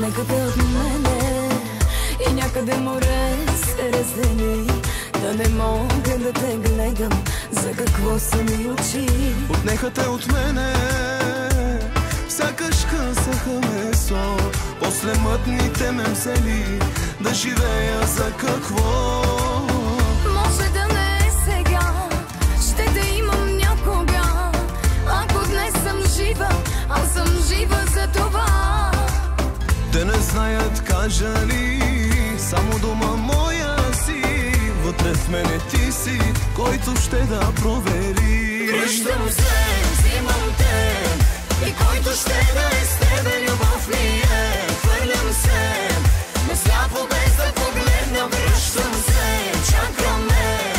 Отнека те от мене и някъде море се раздели. Да не мога да те гледам, за какво са ми очи. Отнеха те от мене, сякаш късаха месо. После мътните ме взели, да живея за какво? Може да не е сега, ще те имам някога. Ако днес съм жива, аз съм жива за това. Те не знаят, кажа ли, само дума моя си. Вътре в мене ти си, който ще да провери. Връщам се, взимам те, и който ще да е с тебе, любов ли е? Хвърлям се, не сляпо без да погледна. Връщам се, чакаме,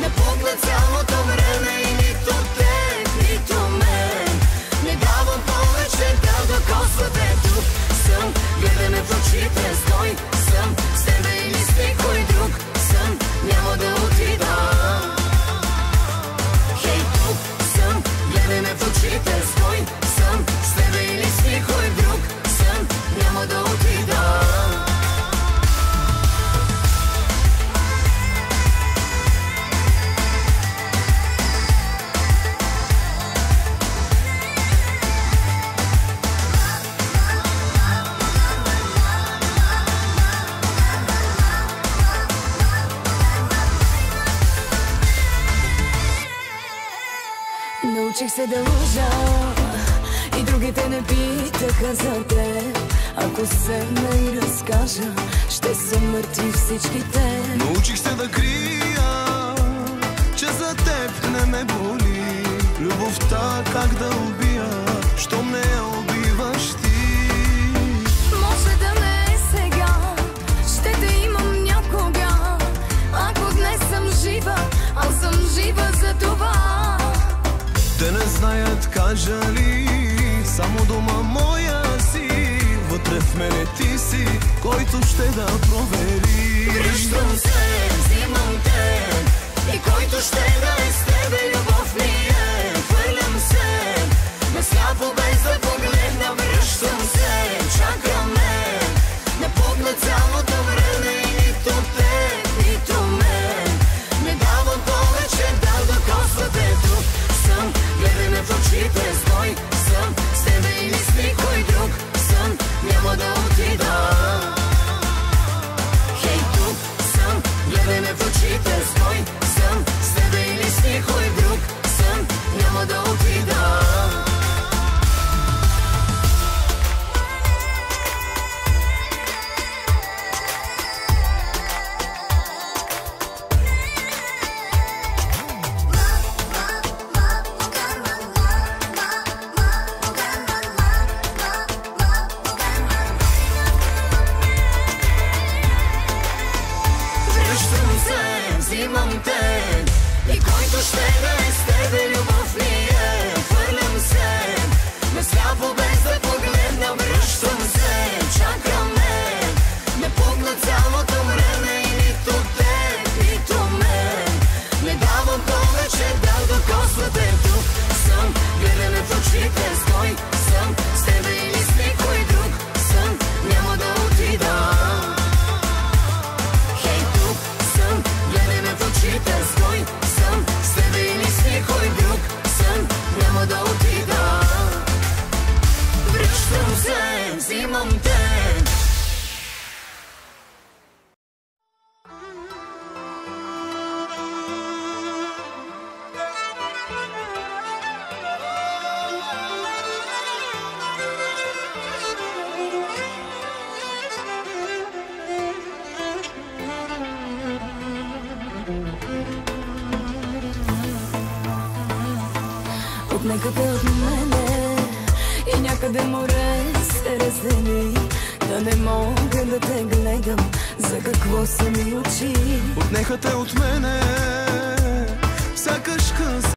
не пукна цялото време и нито теб, нито мен. Не давам повече да докосвате. Тук съм, гледаме в очите, стой съм с тебе или с никой друг съм, няма да отида. Хей, тук съм, гледаме в очите, стой съм с тебе или с никой друг съм, няма да отида. Научих се да лъжа и другите не питаха за теб. Ако седна и разкажа, ще са мъртви всичките. Научих се да крия, че за теб не ме боли. Любовта как да убия, щом не я убиваш ти. Може да не е сега, ще те имам някога. Ако днес съм жива, аз съм жива за това. Те не знаят, кажа ли, само дума моя си. Вътре в мене ти си, който ще да провери. Връщам се, взимам те, и който ще да е с тебе, любов ли е? Хвърлям се, не сляпо без да погледна. Връщам се, чакаме, не пукна цялото време и нито теб, нито мен. Не давам повече да докосвате. Тук съм, гледаме в очите, стой съм с тебе или с никой друг съм, няма да отида. Хей, тук съм, гледаме в очите, стой съм с тебе или с никой друг съм, няма да отида. Взимам те, и който ще да е с тебе, любов ли е? Хвърлям се, не сляпо без да погледна. Връщам се, чакаме, не пукна цялото време и нито теб, нито мен. Не давам повече да докосвате. Тук съм, гледаме в очите, стой съм с тебе или с никой друг съм, няма да отида. Стой съм с тебе или с никой друг съм, няма да отида. Връщам се, взимам те. Отнека те от мене и някъде море се раздели. Да не мога да те гледам, за какво са ми очи. Отнеха те от мене, сякаш къс